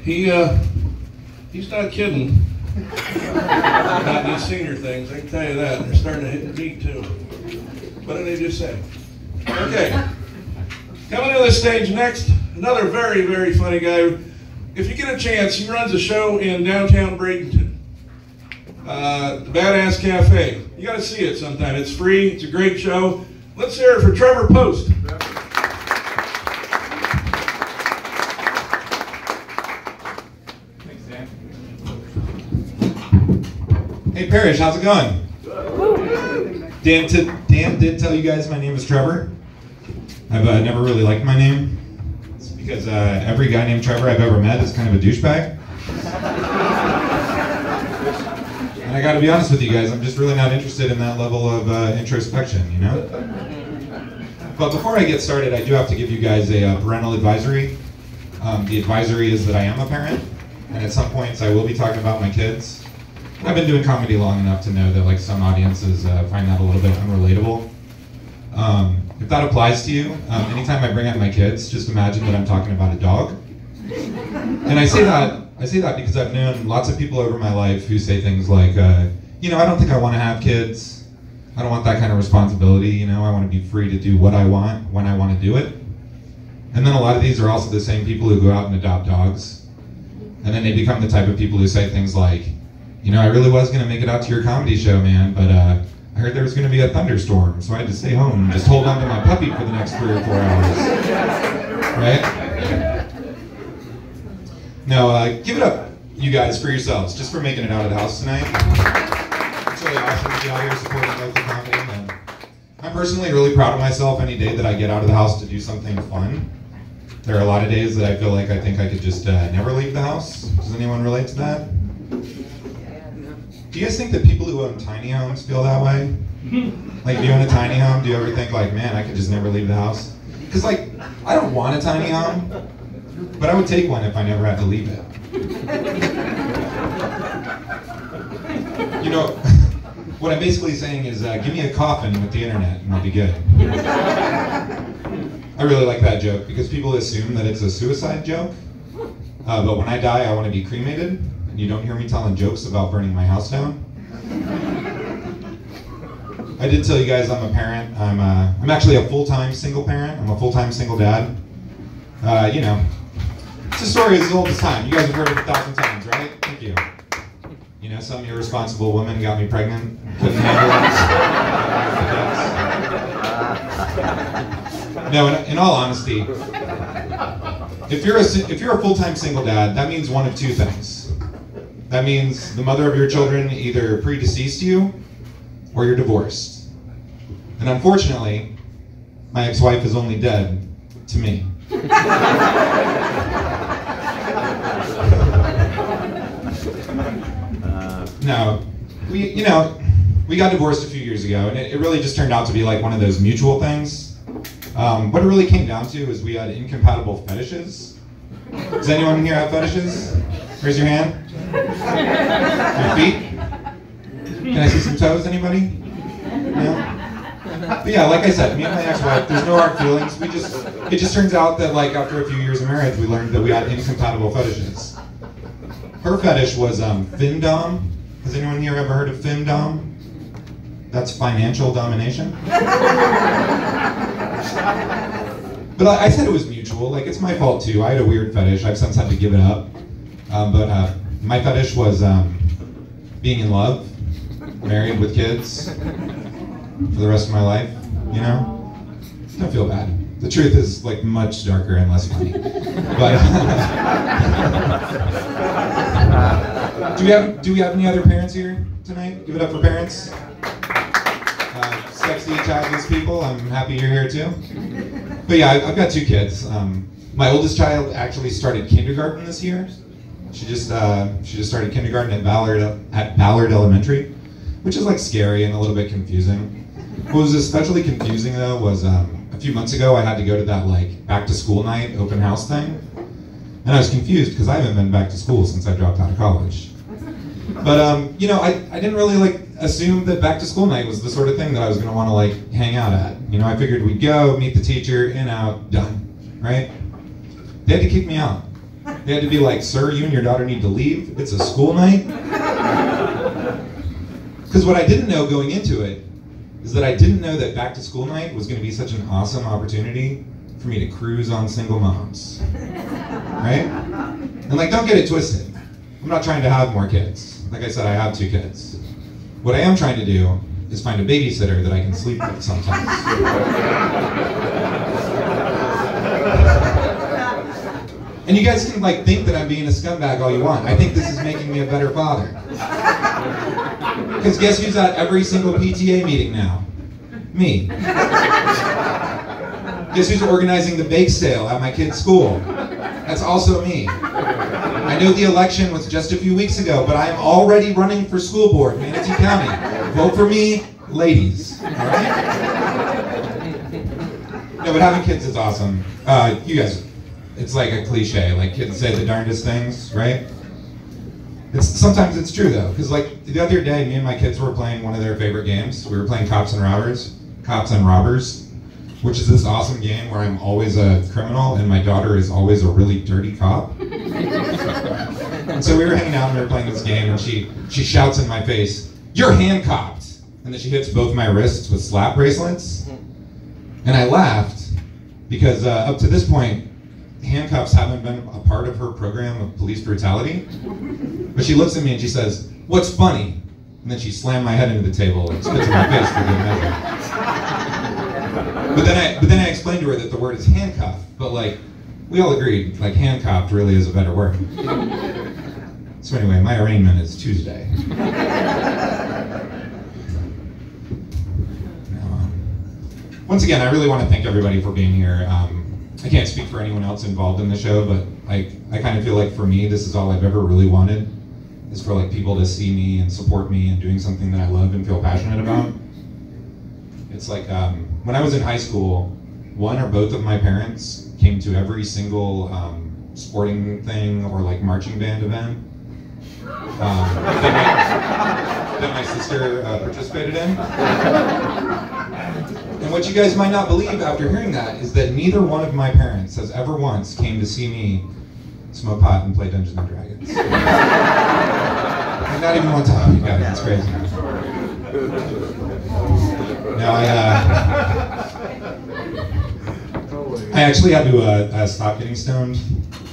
He's not kidding about these senior things, I can tell you that. They're starting to hit me too. What did they just say? Okay. Coming to the stage next, another very, very funny guy. If you get a chance, he runs a show in downtown Bradenton. The Badass Cafe. You got to see it sometime. It's free. It's a great show. Let's hear it for Trevor Post. Thanks, Dan. Hey, Parrish, how's it going? Dan did tell you guys my name is Trevor. I've never really liked my name. It's because every guy named Trevor I've ever met is kind of a douchebag. And I gotta be honest with you guys, I'm just really not interested in that level of introspection, you know? But before I get started, I do have to give you guys a parental advisory. The advisory is that I am a parent, and at some points I will be talking about my kids. I've been doing comedy long enough to know that like some audiences find that a little bit unrelatable. If that applies to you, anytime I bring up my kids, just imagine that I'm talking about a dog. And I say that because I've known lots of people over my life who say things like, you know, I don't think I want to have kids. I don't want that kind of responsibility, you know, I want to be free to do what I want, when I want to do it. And then a lot of these are also the same people who go out and adopt dogs. And then they become the type of people who say things like, you know, I really was going to make it out to your comedy show, man, but I heard there was going to be a thunderstorm, so I had to stay home and just hold on to my puppy for the next 3 or 4 hours. Right? No, give it up, you guys, for yourselves, just for making it out of the house tonight. It's really awesome to be out here supporting local comedy. And I'm personally really proud of myself any day that I get out of the house to do something fun. There are a lot of days that I feel like I think I could just never leave the house. Does anyone relate to that? Do you guys think that people who own tiny homes feel that way? Like, if you own a tiny home, do you ever think like, man, I could just never leave the house? Because like, I don't want a tiny home, but I would take one if I never had to leave it. You know, what I'm basically saying is, give me a coffin with the internet and I'll be good. I really like that joke because people assume that it's a suicide joke, but when I die, I want to be cremated. You don't hear me telling jokes about burning my house down. I did tell you guys I'm a parent. I'm actually a full-time single parent. I'm a full-time single dad. You know, it's a story as old as time. You guys have heard it 1,000 times, right? Thank you. You know, some irresponsible woman got me pregnant. Couldn't handle it. No, in all honesty, if you're a full-time single dad, that means one of two things. That means the mother of your children either predeceased you or you're divorced. And unfortunately, my ex-wife is only dead to me. No, we got divorced a few years ago, and it really just turned out to be like one of those mutual things. What it really came down to is we had incompatible fetishes. Does anyone here have fetishes? Raise your hand. Your feet? Can I see some toes, anybody? No? But yeah, like I said, me and my ex-wife, there's no hard feelings. It just turns out that like after a few years of marriage, we learned that we had incompatible fetishes. Her fetish was femdom. Has anyone here ever heard of femdom? That's financial domination. But I said it was mutual. Like, it's my fault too. I had a weird fetish. I've since had to give it up. But my fetish was being in love, married with kids for the rest of my life, you know? Don't feel bad. The truth is like much darker and less funny. But do we have any other parents here tonight? Give it up for parents. Sexy, childless people. I'm happy you're here too. But yeah, I've got 2 kids. My oldest child actually started kindergarten this year. She just started kindergarten at Ballard Elementary, which is like scary and a little bit confusing. What was especially confusing though was a few months ago I had to go to that like back to school night open house thing, and I was confused because I haven't been back to school since I dropped out of college. But you know, I didn't really like assume that back to school night was the sort of thing that I was going to want to like hang out at. You know, I figured we'd go meet the teacher, in, out, done, right? They had to kick me out. They had to be like, sir, you and your daughter need to leave. It's a school night. Because what I didn't know going into it is that I didn't know that back to school night was going to be such an awesome opportunity for me to cruise on single moms. Right? And like, don't get it twisted. I'm not trying to have more kids. Like I said, I have 2 kids. What I am trying to do is find a babysitter that I can sleep with sometimes. And you guys can like think that I'm being a scumbag all you want. I think this is making me a better father. Because guess who's at every single PTA meeting now? Me. Guess who's organizing the bake sale at my kid's school? That's also me. I know the election was just a few weeks ago, but I am already running for school board, Manatee County. Vote for me, ladies. All right? No, but having kids is awesome. You guys, it's like a cliche. Like kids say the darndest things, right? Sometimes it's true though, because like the other day, me and my kids were playing one of their favorite games. We were playing Cops and Robbers, which is this awesome game where I'm always a criminal and my daughter is always a really dirty cop. And so we were hanging out and we were playing this game, and she shouts in my face, "You're handcuffed!" And then she hits both my wrists with slap bracelets. And I laughed because up to this point, handcuffs haven't been a part of her program of police brutality. But she looks at me and she says, "What's funny?" And then she slammed my head into the table and spits in my face for good measure. But then I explained to her that the word is handcuff, but like, we all agreed, like handcuffed really is a better word. So anyway, my arraignment is Tuesday. Once again, I really want to thank everybody for being here. I can't speak for anyone else involved in the show, but I kind of feel like for me, this is all I've ever really wanted, is for like people to see me and support me and doing something that I love and feel passionate about. It's like when I was in high school, one or both of my parents came to every single sporting thing or like marching band event that my sister participated in. And what you guys might not believe after hearing that is that neither one of my parents has ever once came to see me smoke pot and play Dungeons and Dragons. Like, not even one time, you guys, it's crazy. No, I actually had to stop getting stoned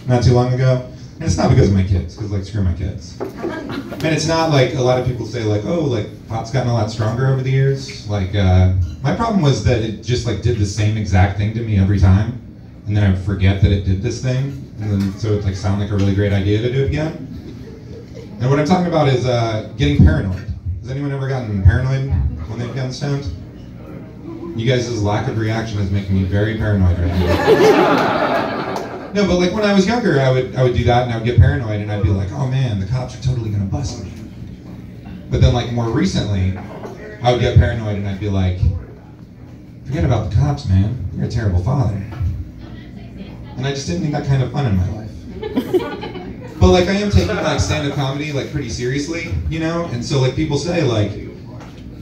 not too long ago. And it's not because of my kids, because like, screw my kids. And it's not like a lot of people say like, oh, like pot's gotten a lot stronger over the years. Like, my problem was that it just like did the same exact thing to me every time. And then I would forget that it did this thing. And then so it like sound like a really great idea to do it again. And what I'm talking about is getting paranoid. Has anyone ever gotten paranoid when they've gotten stoned? You guys' lack of reaction is making me very paranoid right now. No, but like when I was younger, I would do that and I would get paranoid and I'd be like, oh man, the cops are totally gonna bust me. But then like more recently, I would get paranoid and I'd be like, forget about the cops, man. You're a terrible father. And I just didn't think that kind of fun in my life. But like I am taking like stand-up comedy like pretty seriously, you know? And so like people say like,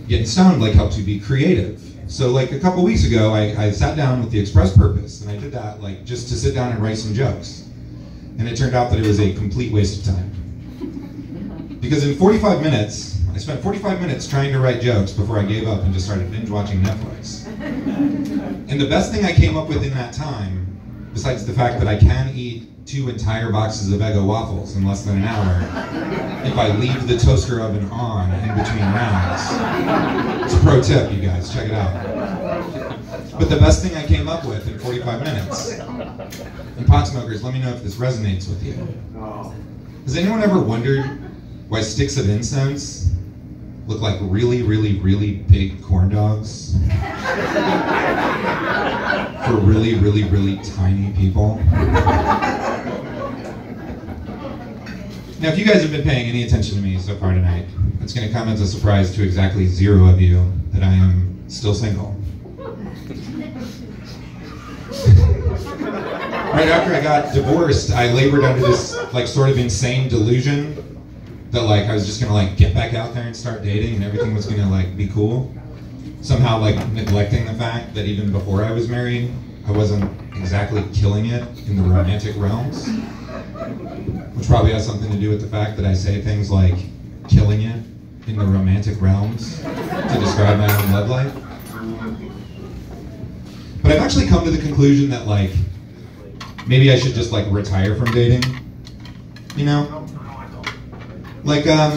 getting stoned like helps you be creative. So like a couple weeks ago, I sat down with the express purpose, and I did that like just to sit down and write some jokes. And it turned out that it was a complete waste of time. Because in 45 minutes, I spent 45 minutes trying to write jokes before I gave up and just started binge watching Netflix. And the best thing I came up with in that time, besides the fact that I can eat 2 entire boxes of Eggo waffles in less than an hour if I leave the toaster oven on in between rounds. It's a pro tip, you guys, check it out. But the best thing I came up with in 45 minutes, and pot smokers, let me know if this resonates with you. Has anyone ever wondered why sticks of incense look like really, really, really big corn dogs for really, really, really tiny people? Now, if you guys have been paying any attention to me so far tonight, it's going to come as a surprise to exactly 0 of you that I am still single. Right after I got divorced, I labored under this like sort of insane delusion that like I was just gonna like get back out there and start dating and everything was gonna like be cool. Somehow like neglecting the fact that even before I was married, I wasn't exactly killing it in the romantic realms. which probably has something to do with the fact that I say things like killing it in the romantic realms to describe my own love life. But I've actually come to the conclusion that like maybe I should just like retire from dating, you know? Like a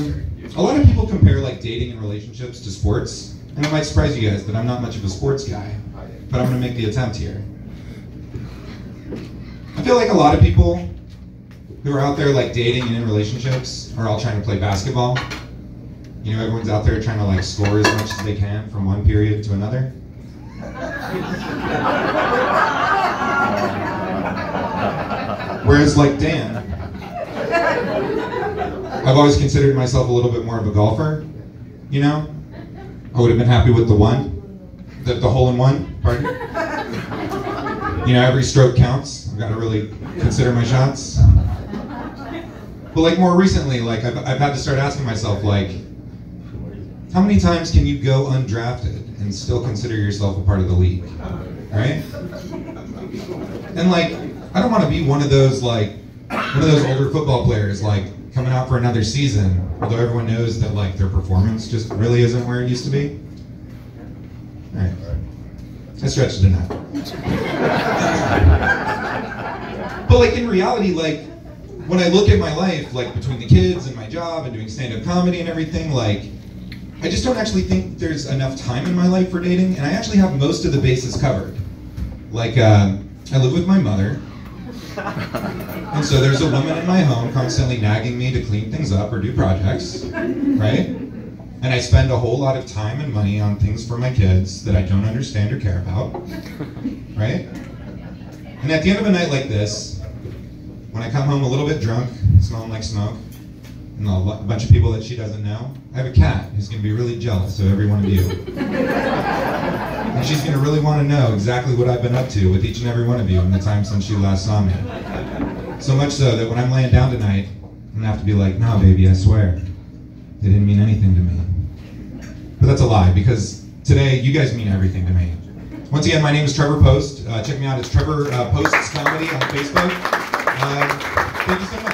lot of people compare like dating and relationships to sports, and it might surprise you guys that I'm not much of a sports guy, but I'm gonna make the attempt here. I feel like a lot of people who are out there like dating and in relationships are all trying to play basketball. You know, everyone's out there trying to like score as much as they can from one period to another. Whereas like Dan, I've always considered myself a little bit more of a golfer, you know? I would have been happy with the hole in one, pardon? You know, every stroke counts. I've got to really consider my shots. But like more recently, like I've had to start asking myself like, how many times can you go undrafted and still consider yourself a part of the league, right? And like, I don't want to be one of those older football players like coming out for another season, although everyone knows that like their performance just really isn't where it used to be. All right, I stretched it enough. But like in reality, like when I look at my life, like between the kids and my job and doing stand-up comedy and everything, like I just don't actually think there's enough time in my life for dating, and I actually have most of the bases covered. Like I live with my mother. And so there's a woman in my home constantly nagging me to clean things up or do projects, right? And I spend a whole lot of time and money on things for my kids that I don't understand or care about, right? And at the end of a night like this, when I come home a little bit drunk, smelling like smoke, and a bunch of people that she doesn't know, I have a cat who's going to be really jealous of every one of you. And she's going to really want to know exactly what I've been up to with each and every one of you in the time since she last saw me. So much so that when I'm laying down tonight, I'm going to have to be like, no, baby, I swear, they didn't mean anything to me. But that's a lie, because today, you guys mean everything to me. Once again, my name is Trevor Post. Check me out. It's Trevor Post's Comedy on Facebook. Thank you so much.